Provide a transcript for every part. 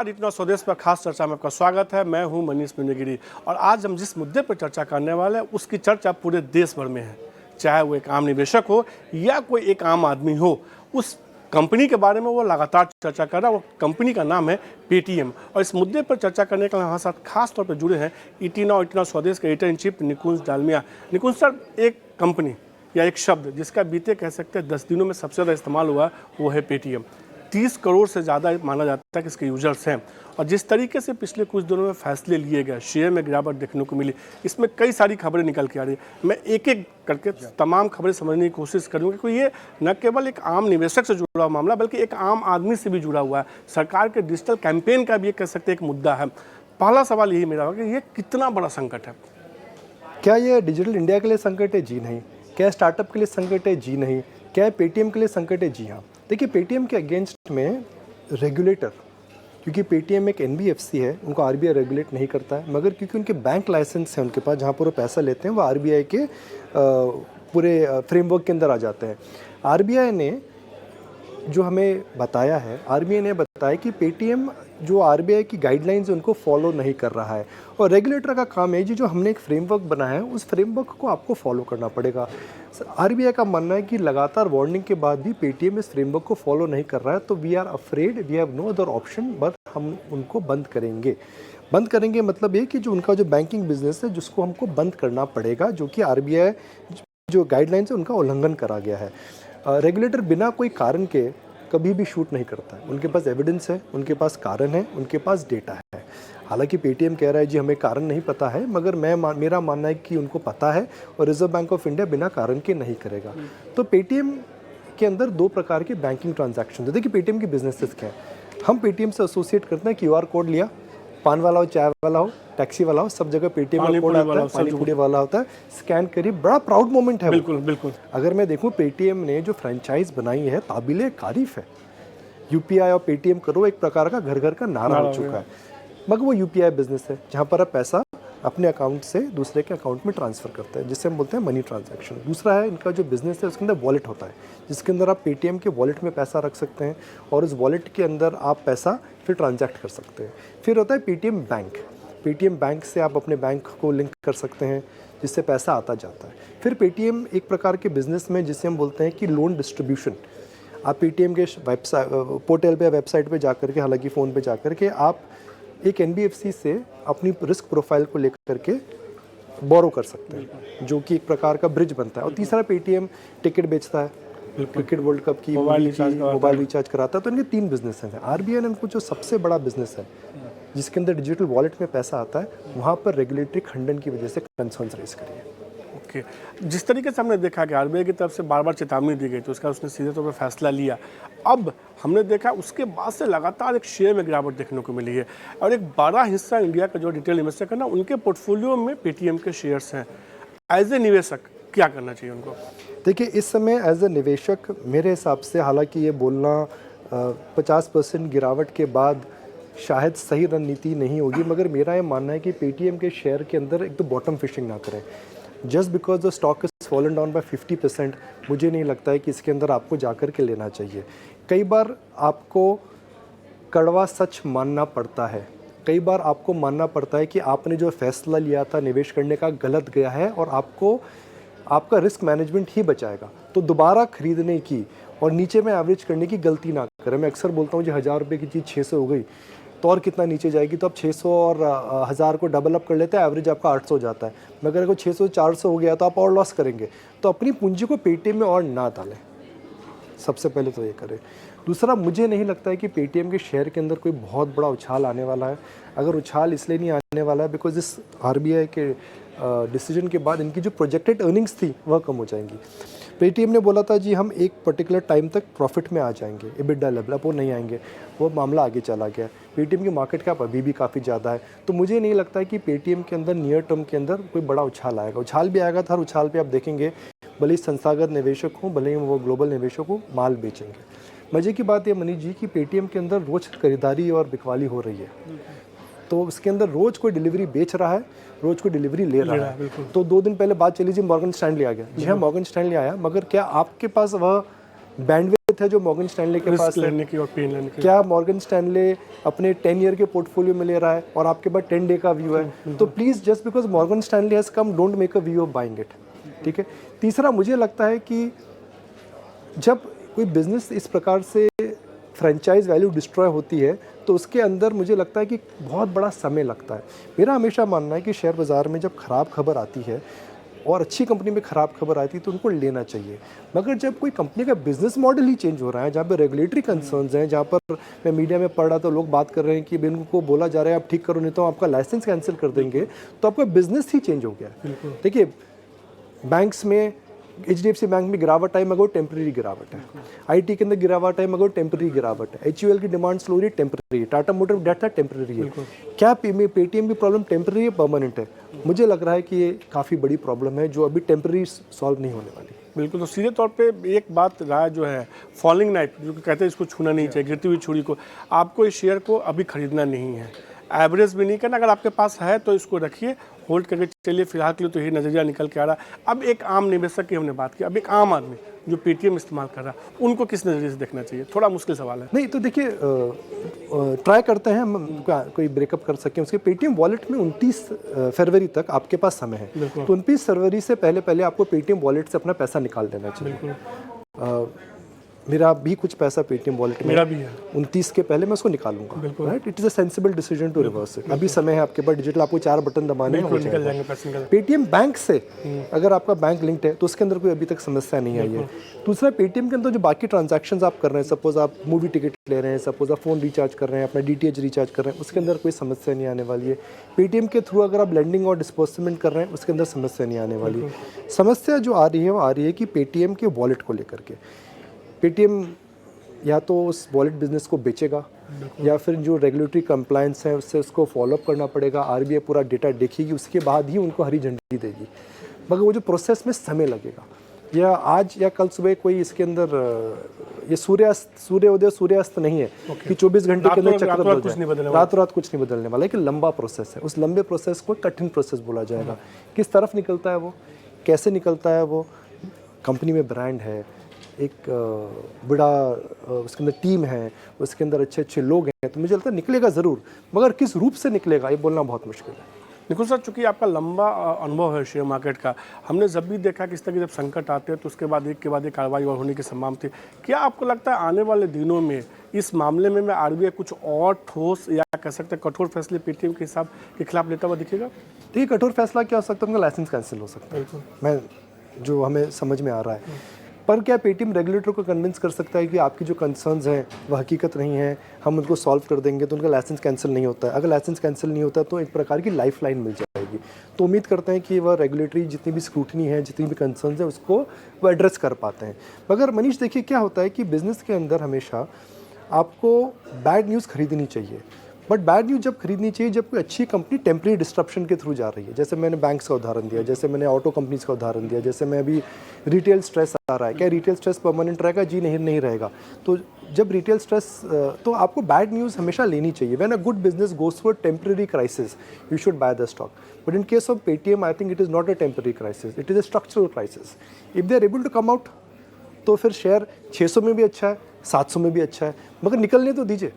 इतना स्वदेश पर खास चर्चा में आपका स्वागत है। मैं हूं मनीष मिंडगिरी और आज हम जिस मुद्दे पर चर्चा करने वाले हैं उसकी चर्चा पूरे देश भर में है। चाहे वो एक आम निवेशक हो या कोई एक आम आदमी हो, उस कंपनी के बारे में वो लगातार चर्चा कर रहा है। वो कंपनी का नाम है पेटीएम और इस मुद्दे पर चर्चा करने के लिए हमारे साथ खास तौर पर जुड़े हैं इतना स्वदेश के editor in chief Nikunj Dalmia. Nikunj sir, एक कंपनी या एक शब्द जिसका बीते कह सकते हैं 10 दिनों में सबसे ज़्यादा इस्तेमाल हुआ वो है पेटीएम। 30 करोड़ से ज़्यादा माना जाता है कि इसके यूजर्स हैं और जिस तरीके से पिछले कुछ दिनों में फैसले लिए गए, शेयर में गिरावट देखने को मिली, इसमें कई सारी खबरें निकल के आ रही है। मैं एक एक करके तमाम खबरें समझने की कोशिश करूँगा क्योंकि ये न केवल एक आम निवेशक से जुड़ा हुआ मामला बल्कि एक आम आदमी से भी जुड़ा हुआ है। सरकार के डिजिटल कैंपेन का भी एक कह सकते एक मुद्दा है। पहला सवाल यही मेरा होगा कि ये कितना बड़ा संकट है? क्या ये डिजिटल इंडिया के लिए संकट है? जी नहीं। क्या स्टार्टअप के लिए संकट है? जी नहीं। क्या पेटीएम के लिए संकट है? जी हाँ। देखिए, पेटीएम के अगेंस्ट में रेगुलेटर, क्योंकि पेटीएम एक एनबीएफसी है, उनको आरबीआई रेगुलेट नहीं करता है, मगर क्योंकि उनके बैंक लाइसेंस है उनके पास, जहाँ पर वो पैसा लेते हैं वो आरबीआई के पूरे फ्रेमवर्क के अंदर आ जाते हैं। आरबीआई ने जो हमें बताया है, आरबीआई ने बताया कि पेटीएम जो आरबीआई की गाइडलाइंस है उनको फॉलो नहीं कर रहा है और रेगुलेटर का काम है जो हमने एक फ्रेमवर्क बनाया है उस फ्रेमवर्क को आपको फॉलो करना पड़ेगा। आरबीआई का मानना है कि लगातार वार्निंग के बाद भी पेटीएम इस फ्रेमवर्क को फॉलो नहीं कर रहा है, तो we are afraid, we have no other option but हम उनको बंद करेंगे। बंद करेंगे मतलब ये कि जो उनका जो बैंकिंग बिजनेस है जिसको हमको बंद करना पड़ेगा, जो कि आरबीआई जो गाइडलाइंस है उनका उल्लंघन करा गया है। रेगुलेटर बिना कोई कारण के कभी भी शूट नहीं करता है। उनके पास एविडेंस है, उनके पास कारण है, उनके पास डेटा है। हालांकि पेटीएम कह रहा है जी हमें कारण नहीं पता है, मगर मेरा मानना है कि उनको पता है और रिजर्व बैंक ऑफ इंडिया बिना कारण के नहीं करेगा। तो पेटीएम के अंदर दो प्रकार के बैंकिंग ट्रांजैक्शन है। देखिए, पेटीएम की बिजनेसेस क्या है। हम पेटीएम से एसोसिएट करते हैं, क्यूआर कोड लिया, पान वाला हो, चाय वाला हो, टैक्सी वाला हो, सब जगह पेटीएम का कोड आता है, पानी पूरी वाला होता है, स्कैन करिए, बड़ा प्राउड मोमेंट है। बिल्कुल बिल्कुल। अगर मैं देखूं, पेटीएम ने जो फ्रेंचाइज बनाई है काबिले तारीफ है। यूपीआई और पेटीएम करो एक प्रकार का घर घर का नारा हो चुका है, मगर वो यूपीआई बिजनेस है जहाँ पर आप पैसा अपने अकाउंट से दूसरे के अकाउंट में ट्रांसफ़र करते हैं, जिससे हम बोलते हैं मनी ट्रांजैक्शन। दूसरा है इनका जो बिज़नेस है उसके अंदर वॉलेट होता है, जिसके अंदर आप पेटीएम के वॉलेट में पैसा रख सकते हैं और उस वॉलेट के अंदर आप पैसा फिर ट्रांजैक्ट कर सकते हैं। फिर होता है पेटीएम बैंक। पेटीएम बैंक से आप अपने बैंक को लिंक कर सकते हैं जिससे पैसा आता जाता है। फिर पेटीएम एक प्रकार के बिज़नेस में जिसे हम बोलते हैं कि लोन डिस्ट्रीब्यूशन। आप पेटीएम के वेबसाइट पोर्टल पे, वेबसाइट पे जाकर के, हालांकि फ़ोन पे जाकर के आप एक एनबीएफसी से अपनी रिस्क प्रोफाइल को लेकर के बोरो कर सकते हैं, जो कि एक प्रकार का ब्रिज बनता है। और तीसरा, पेटीएम टिकट बेचता है, क्रिकेट वर्ल्ड कप की मोबाइल रिचार्ज कराता है। तो इनके 3 बिजनेस हैं। आरबीआई ने इनको जो सबसे बड़ा बिजनेस है जिसके अंदर डिजिटल वॉलेट में पैसा आता है, वहाँ पर रेगुलेटरी खंडन की वजह से कंसर्न्स रेज करी है। ओके, जिस तरीके से हमने देखा कि आरबीआई की तरफ से बार बार चेतावनी दी गई तो उसका उसने सीधे तौर पर फैसला लिया। अब हमने देखा उसके बाद से लगातार एक शेयर में गिरावट देखने को मिली है और एक बड़ा हिस्सा इंडिया का जो रिटेल इन्वेस्टर है ना, उनके पोर्टफोलियो में पेटीएम के शेयर्स हैं। एज ए निवेशक क्या करना चाहिए उनको? देखिए, इस समय एज ए निवेशक मेरे हिसाब से, हालांकि ये बोलना 50% गिरावट के बाद शायद सही रणनीति नहीं होगी, मगर मेरा ये मानना है कि पेटीएम के शेयर के अंदर एक तो बॉटम फिशिंग ना करें। Just because the stock is fallen down by 50%, मुझे नहीं लगता है कि इसके अंदर आपको जाकर के लेना चाहिए। कई बार आपको कड़वा सच मानना पड़ता है, कई बार आपको मानना पड़ता है कि आपने जो फैसला लिया था निवेश करने का गलत गया है और आपका रिस्क मैनेजमेंट ही बचाएगा। तो दोबारा खरीदने की और नीचे में एवरेज करने की गलती ना करें। मैं अक्सर बोलता हूँ, जो 1000 रुपये की चीज़ 600 हो गई तो और कितना नीचे जाएगी। तो आप 600 और 1000 को डबल अप कर लेते हैं, एवरेज आपका 800 जाता है। मगर अगर 600 400 हो गया तो आप और लॉस करेंगे। तो अपनी पूंजी को पेटीएम में और ना डालें, सबसे पहले तो ये करें। दूसरा, मुझे नहीं लगता है कि पेटीएम के शेयर के अंदर कोई बहुत बड़ा उछाल आने वाला है। अगर उछाल इसलिए नहीं आने वाला है बिकॉज इस आरबीआई के डिसीजन के बाद इनकी जो प्रोजेक्टेड अर्निंग्स थी वह कम हो जाएंगी। पेटीएम ने बोला था जी हम एक पर्टिकुलर टाइम तक प्रॉफिट में आ जाएंगे, एबिटडा लेवल, अब वो नहीं आएंगे, वो मामला आगे चला गया। पेटीएम की मार्केट कैप अभी भी काफ़ी ज़्यादा है, तो मुझे नहीं लगता है कि पेटीएम के अंदर नियर टर्म के अंदर कोई बड़ा उछाल आएगा। उछाल भी आएगा, हर उछाल पे आप देखेंगे भले ही संस्थागत निवेशक हों, भले ही वो ग्लोबल निवेशक हो, माल बेचेंगे। मज़े की बात है मनीष जी कि पेटीएम के अंदर रोज़ खरीदारी और बिकवाली हो रही है, तो उसके अंदर रोज़ कोई डिलीवरी बेच रहा है, रोज़ कोई डिलीवरी ले रहा है। तो 2 दिन पहले बात चली जी मॉर्गन स्टैनली आ गया। जी हाँ, मॉर्गन स्टैनली आया, मगर क्या आपके पास वह बैंडविड्थ है जो मॉर्गन स्टैनले के पास रिस्क है? लेने की और पेन लेने की। क्या मॉर्गन स्टैनले अपने 10 ईयर के पोर्टफोलियो में ले रहा है और आपके पास 10 डे का व्यू है? तो please just because Morgan Stanley has come, don't make a view of buying it. ठीक है। तीसरा, मुझे लगता है कि जब कोई बिजनेस इस प्रकार से फ्रेंचाइज वैल्यू डिस्ट्रॉय होती है तो उसके अंदर मुझे लगता है कि बहुत बड़ा समय लगता है। मेरा हमेशा मानना है कि शेयर बाज़ार में जब ख़राब खबर आती है और अच्छी कंपनी में ख़राब खबर आती है तो उनको लेना चाहिए। मगर जब कोई कंपनी का बिजनेस मॉडल ही चेंज हो रहा है, जहाँ पे रेगुलेटरी कंसर्न्स हैं, जहाँ पर मैं मीडिया में पढ़ रहा था, लोग बात कर रहे हैं कि इनको बोला जा रहा है आप ठीक करो नहीं तो आपका लाइसेंस कैंसिल कर देंगे, तो आपका बिजनेस ही चेंज हो गया है। देखिए, बैंक्स में HDFC बैंक में गिरावट आई मगर टेम्प्रेरी गिरावट है, IT के अंदर गिरावट आई मगर टेम्प्रेरी गिरावट है, HUL की डिमांड स्लो रही है, टेम्प्रेरी है, टाटा मोटर डेट था टेम्प्रेरी है। क्या पेटीएम की प्रॉब्लम टेम्प्रेरी है, परमानेंट है? मुझे लग रहा है कि ये काफ़ी बड़ी प्रॉब्लम है जो अभी टेम्प्रेरी सॉल्व नहीं होने वाली। बिल्कुल। तो सीधे तौर पे एक बात राय जो है, फॉलिंग नाइफ जो कहते हैं इसको छूना नहीं चाहिए, गिरती हुई छुरी को, आपको इस शेयर को अभी खरीदना नहीं है, एवरेज भी नहीं करना। अगर आपके पास है तो इसको रखिए, होल्ड करके चलिए। फिलहाल के लिए तो यही नज़रिया निकल के आ रहा है। अब एक आम निवेशक की हमने बात की, अब एक आम आदमी जो पेटीएम इस्तेमाल कर रहा है, उनको किस नज़रिए से देखना चाहिए? थोड़ा मुश्किल सवाल है। नहीं तो देखिए, ट्राई करते हैं हम कोई ब्रेकअप कर सकें। उसके पेटीएम वॉलेट में 29 फरवरी तक आपके पास समय है, तो 29 फरवरी से पहले आपको पेटीएम वॉलेट से अपना पैसा निकाल देना चाहिए। मेरा भी कुछ पैसा पेटीएम वॉलेट में, मेरा भी है, 29 के पहले मैं उसको निकालूंगा। Right, it is a sensible decision to reverse it. अभी समय है आपके पास, डिजिटल आपको 4 बटन दबाने हैं, हो जाएगा। पेटीएम बैंक से अगर आपका बैंक लिंक्ड है तो उसके अंदर कोई अभी तक समस्या नहीं आई है। दूसरा, पेटीएम के अंदर जो बाकी ट्रांजैक्शंस आप कर रहे हैं, सपोज आप मूवी टिकट ले रहे हैं, सपोज आप फ़ोन रिचार्ज कर रहे हैं, अपना DTH रिचार्ज कर रहे हैं, उसके अंदर कोई समस्या नहीं आने वाली है। पेटीएम के थ्रू अगर आप लेंडिंग और डिस्बर्समेंट कर रहे हैं, उसके अंदर समस्या नहीं आने वाली। समस्या जो आ रही है वो आ रही है कि पेटीएम के वॉलेट को लेकर के पेटीएम या तो उस वॉलेट बिजनेस को बेचेगा या फिर जो रेगुलेटरी कंप्लायंस है उससे उसको फॉलोअप करना पड़ेगा। RBI पूरा डेटा देखेगी, उसके बाद ही उनको हरी झंडी देगी। मगर वो जो प्रोसेस में समय लगेगा, या आज या कल सुबह कोई इसके अंदर ये सूर्योदय सूर्यास्त नहीं है कि 24 घंटे के अंदर चक्र बदल जाए, रात रात कुछ नहीं बदलने वाला है। कि लंबा प्रोसेस है, उस लंबे प्रोसेस को कठिन प्रोसेस बोला जाएगा। किस तरफ निकलता है वो, कैसे निकलता है वो, कंपनी में ब्रांड है, एक बड़ा उसके अंदर टीम है, उसके अंदर अच्छे अच्छे लोग हैं, तो मुझे लगता है निकलेगा ज़रूर, मगर किस रूप से निकलेगा ये बोलना बहुत मुश्किल है। निकुल सर, चूंकि आपका लंबा अनुभव है शेयर मार्केट का, हमने जब भी देखा कि इस तरह के जब संकट आते हैं तो उसके बाद एक के बाद एक कार्रवाई और होने की संभावना थी। क्या आपको लगता है आने वाले दिनों में इस मामले में RBI कुछ और ठोस या कह सकते हैं कठोर फैसले पेटीएम के हिसाब के खिलाफ लेता हुआ दिखेगा? देखिए, कठोर फैसला क्या हो सकता है, उनका लाइसेंस कैंसिल हो सकता है, मैं जो हमें समझ में आ रहा है। पर क्या पेटीएम रेगुलेटर को कन्विंस कर सकता है कि आपकी जो कंसर्न्स हैं वह हकीकत नहीं है, हम उनको सॉल्व कर देंगे, तो उनका लाइसेंस कैंसिल नहीं होता है। अगर लाइसेंस कैंसिल नहीं होता तो एक प्रकार की लाइफ लाइन मिल जाएगी। तो उम्मीद करते हैं कि वह रेगुलेटरी जितनी भी स्क्रूटनी है, जितनी भी कंसर्न्स है, उसको वो एड्रेस कर पाते हैं। मगर मनीष, देखिए क्या होता है कि बिज़नेस के अंदर हमेशा आपको बैड न्यूज़ खरीदनी चाहिए, बट बैड न्यूज़ जब खरीदनी चाहिए जब कोई अच्छी कंपनी टेम्प्रेरी डिस्ट्रप्शन के थ्रू जा रही है। जैसे मैंने बैंक्स का उदाहरण दिया, जैसे मैंने ऑटो कंपनीज का उदाहरण दिया, जैसे मैं अभी रिटेल स्ट्रेस आ रहा है। क्या रिटेल स्ट्रेस परमानेंट रहेगा? जी नहीं रहेगा। तो जब रिटेल स्ट्रेस, तो आपको बैड न्यूज़ हमेशा लेनी चाहिए। When a good business goes for temporary crisis you should buy the stock, but in case of Paytm I think it is not a temporary crisis, it is a structural crisis. If they are able to come out तो फिर share 600 में भी अच्छा है, 700 में भी अच्छा है, मगर निकलने तो दीजिए।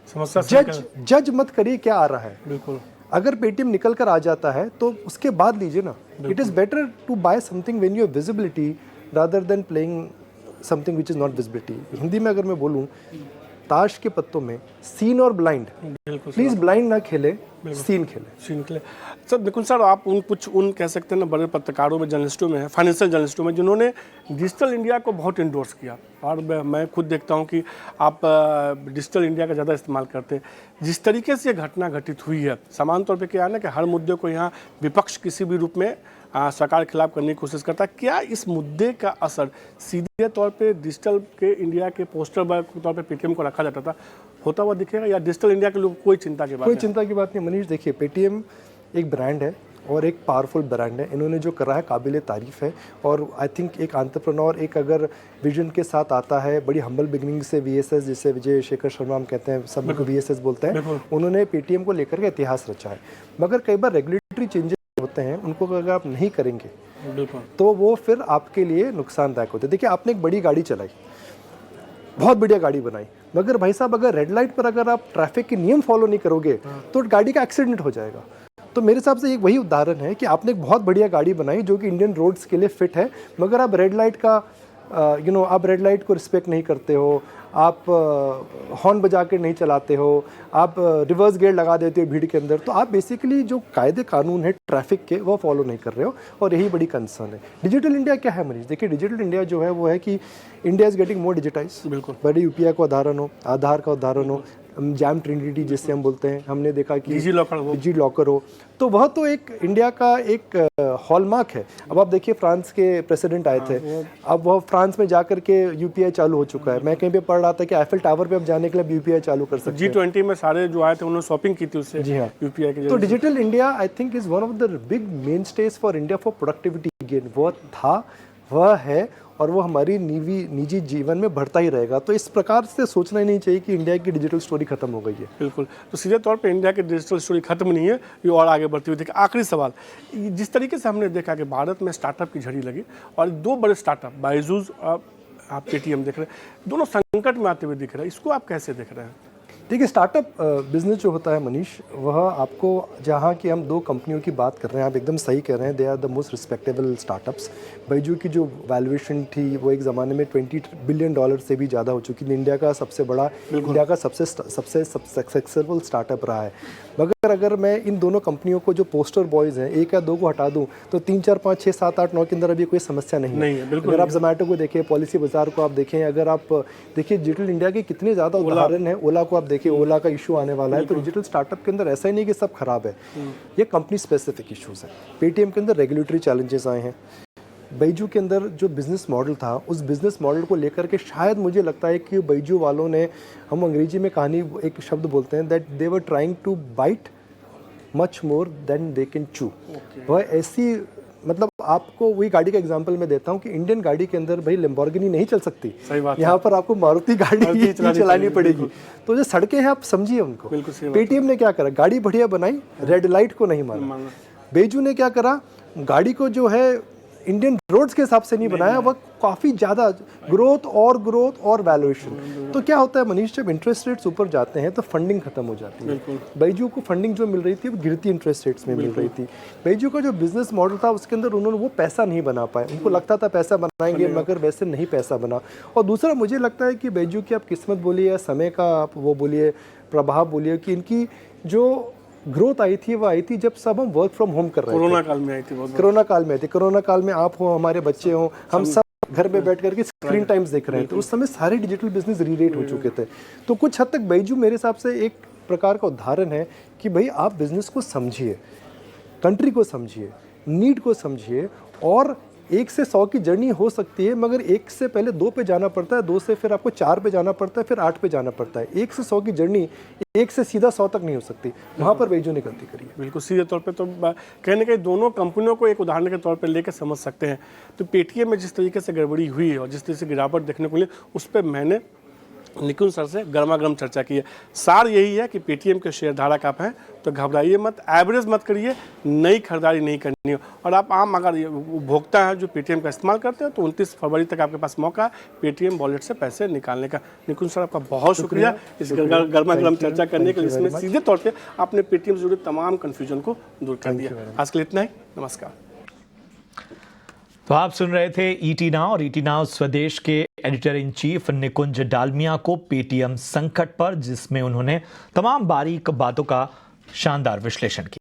जज मत करिए क्या आ रहा है। बिल्कुल, अगर पेटीएम निकल कर आ जाता है तो उसके बाद लीजिए ना। It is better to buy something when you have visibility rather than playing something which is not visibility. Hindi में अगर मैं बोलूँ, ताश के पत्तों में सीन और ब्लाइंड, प्लीज ब्लाइंड ना खेले, सीन खेले। सर निकुल सर, आप उन कह सकते हैं ना बड़े पत्रकारों में, जर्नलिस्टों में, फाइनेंशियल जर्नलिस्टों में जिन्होंने डिजिटल इंडिया को बहुत इंडोर्स किया, और मैं खुद देखता हूं कि आप डिजिटल इंडिया का ज़्यादा इस्तेमाल करते हैं। जिस तरीके से ये घटना घटित हुई है, सामान्य तौर पे क्या है ना कि हर मुद्दे को यहाँ विपक्ष किसी भी रूप में सरकार के खिलाफ करने की कोशिश करता है। क्या इस मुद्दे का असर सीधे तौर पे डिजिटल के इंडिया के पोस्टर बॉय के तौर पे पेटीएम को रखा जाता था, होता हुआ दिखेगा, या डिजिटल इंडिया के लोग कोई चिंता की बात कोई चिंता की बात नहीं? मनीष, देखिए, पेटीएम एक ब्रांड है और एक पावरफुल ब्रांड है। इन्होंने जो करा है काबिल तारीफ़ है, और आई थिंक एक एंटरप्रेन्योर एक अगर विजन के साथ आता है, बड़ी हम्बल बिगनिंग से VSS, जिसे विजय शेखर शर्मा हम कहते हैं, सब को VSS बोलते हैं, उन्होंने पेटीएम को लेकर के इतिहास रचा है। मगर कई बार रेगुलेटरी चेंजेस होते हैं, उनको अगर आप नहीं करेंगे तो वो फिर आपके लिए नुकसानदायक होते हैं। देखिए, आपने एक बड़ी गाड़ी चलाई, बहुत बढ़िया गाड़ी बनाई, मगर भाई साहब अगर रेड लाइट पर अगर आप ट्रैफिक के नियम फॉलो नहीं करोगे तो गाड़ी का एक्सीडेंट हो जाएगा। तो मेरे हिसाब से एक वही उदाहरण है कि आपने एक बहुत बढ़िया गाड़ी बनाई जो कि इंडियन रोड्स के लिए फिट है, मगर आप रेड लाइट का आप रेड लाइट को रिस्पेक्ट नहीं करते हो, आप हॉर्न बजा के नहीं चलाते हो, आप रिवर्स गियर लगा देते हो भीड़ के अंदर, तो आप बेसिकली जो कायदे कानून है ट्रैफिक के वो फॉलो नहीं कर रहे हो, और यही बड़ी कंसर्न है। डिजिटल इंडिया क्या है मनीष? देखिए डिजिटल इंडिया जो है वो है कि India is getting more digitise. बिल्कुल, बड़े यूपीआई का उदाहरण हो, आधार का उदाहरण हो, जैम ट्रिनिटी जिससे हम बोलते हैं, हमने देखा कि डिजी लॉकर हो, तो वह तो एक इंडिया का एक हॉलमार्क है। अब आप देखिए फ्रांस के प्रेसिडेंट आए थे, अब वह फ्रांस में जाकर के यूपीआई चालू हो चुका है। मैं कहीं पे पढ़ रहा था कि आईफिल टावर पे अब जाने के लिए यूपीआई चालू कर सकते हैं। G20 में सारे जो आए थे उन्होंने शॉपिंग की थी उससे। जी हाँ, यूपीआई के तो digital India I think is one of the big main stage for India for productivity gain. वह था, वह है, और वो हमारी निजी जीवन में बढ़ता ही रहेगा। तो इस प्रकार से सोचना ही नहीं चाहिए कि इंडिया की डिजिटल स्टोरी खत्म हो गई है। बिल्कुल, तो सीधे तौर पे इंडिया की डिजिटल स्टोरी खत्म नहीं है, ये और आगे बढ़ती हुई। देखिए आखिरी सवाल, जिस तरीके से हमने देखा कि भारत में स्टार्टअप की झड़ी लगी और दो बड़े स्टार्टअप बायजूस और आप पेटीएम देख रहे हैं, दोनों संकट में आते हुए दिख रहे हैं, इसको आप कैसे देख रहे हैं? देखिए स्टार्टअप बिजनेस जो होता है मनीष, वह आपको, जहाँ की हम दो कंपनियों की बात कर रहे हैं, आप एकदम सही कह रहे हैं, they are the most respectable startups. Byju की जो वैल्यूएशन थी वो एक ज़माने में $20 बिलियन से भी ज़्यादा हो चुकी थी। इंडिया का सबसे बड़ा, इंडिया का सबसे सक्सेसफुल स्टार्टअप रहा है। मगर अगर मैं इन दोनों कंपनियों को जो पोस्टर बॉयज़ हैं, एक या दो को हटा दूं तो 3, 4, 5, 6, 7, 8, 9 के अंदर अभी कोई समस्या नहीं है। बिल्कुल। अगर आप जोमेटो को देखें, पॉलिसी बाजार को आप देखें, अगर आप देखिए डिजिटल इंडिया के कितने ज़्यादा उदाहरण हैं, ओला को आप देखिए, ओला का इशू आने वाला है। तो डिजिटल स्टार्टअप के अंदर ऐसा ही नहीं कि सब खराब है, ये कंपनी स्पेसिफिक इशूज़ है। पेटीएम के अंदर रेगुलेटरी चैलेंजेस आए हैं। बैजू के अंदर जो बिज़नेस मॉडल था, उस बिज़नेस मॉडल को लेकर के शायद मुझे लगता है कि बैजू वालों ने, हम अंग्रेजी में कहानी एक शब्द बोलते हैं, that they were trying to bite much more than they can chew. वह ऐसी, मतलब आपको वही गाड़ी का एग्जांपल मैं देता हूँ कि इंडियन गाड़ी के अंदर भाई लैम्बोर्गिनी नहीं चल सकती, यहाँ पर आपको मारुति गाड़ी ही चलानी पड़ेगी। तो जो सड़कें हैं आप समझिए उनको। पेटीएम ने क्या करा, गाड़ी बढ़िया बनाई, रेड लाइट को नहीं माना। बैजू ने क्या करा, गाड़ी को जो है इंडियन रोड्स के हिसाब से नहीं बनाया, वह काफ़ी ज़्यादा ग्रोथ और वैल्यूएशन। तो क्या होता है मनीष, जब इंटरेस्ट रेट्स ऊपर जाते हैं तो फंडिंग खत्म हो जाती है। बैजू को फंडिंग जो मिल रही थी वो गिरती इंटरेस्ट रेट्स में मिल रही थी। बैजू का जो बिजनेस मॉडल था उसके अंदर उन्होंने वो पैसा नहीं बना पाए। उनको लगता था पैसा बनाएंगे, मगर वैसे नहीं पैसा बना। और दूसरा मुझे लगता है कि बैजू की आप किस्मत बोलिए या समय का आप वो बोलिए, प्रभाव बोलिए, कि इनकी जो ग्रोथ आई थी वो आई थी जब सब हम वर्क फ्रॉम होम कर रहे थे। कोरोना काल में आई थी। कोरोना काल में आई थी। कोरोना काल में आप हो, हमारे बच्चे हो, हम सब घर में बैठ करके स्क्रीन टाइम्स देख रहे हैं। तो उस समय सारे डिजिटल बिजनेस रीरेट हो चुके थे। तो कुछ हद तक बैजू मेरे हिसाब से एक प्रकार का उदाहरण है कि भाई आप बिजनेस को समझिए, कंट्री को समझिए, नीड को समझिए, और 1 से 100 की जर्नी हो सकती है, मगर 1 से पहले 2 पे जाना पड़ता है, 2 से फिर आपको 4 पे जाना पड़ता है, फिर 8 पे जाना पड़ता है। 1 से 100 की जर्नी 1 से सीधा 100 तक नहीं हो सकती। वहाँ पर बैजू ने गलती करी है। बिल्कुल, सीधे तौर पे तो कहीं ना कहीं दोनों कंपनियों को एक उदाहरण के तौर पे लेकर समझ सकते हैं। तो पेटीएम में जिस तरीके से गड़बड़ी हुई है और जिस तरीके से गिरावट देखने को मिली, उस पर मैंने निकुंज सर से गर्मा गर्म चर्चा की है। सार यही है कि पेटीएम के शेयर धारक आप हैं तो घबराइए मत, एवरेज मत करिए, नई खरीदारी नहीं करनी है। और आप आम अगर उपभोक्ता हैं जो पेटीएम का इस्तेमाल करते हैं तो 29 फरवरी तक आपके पास मौका है पेटीएम वॉलेट से पैसे निकालने का। निकुंज सर आपका बहुत शुक्रिया इस गर्मा गर्म चर्चा करने के लिए। इसमें सीधे तौर पर आपने पेटीएम से जुड़े तमाम कन्फ्यूजन को दूर कर दिया। आज के लिए इतना ही, नमस्कार। तो आप सुन रहे थे ईटी नाउ, और ईटी नाउ स्वदेश के editor in chief Nikunj Dalmia को पेटीएम संकट पर, जिसमें उन्होंने तमाम बारीक बातों का शानदार विश्लेषण किया।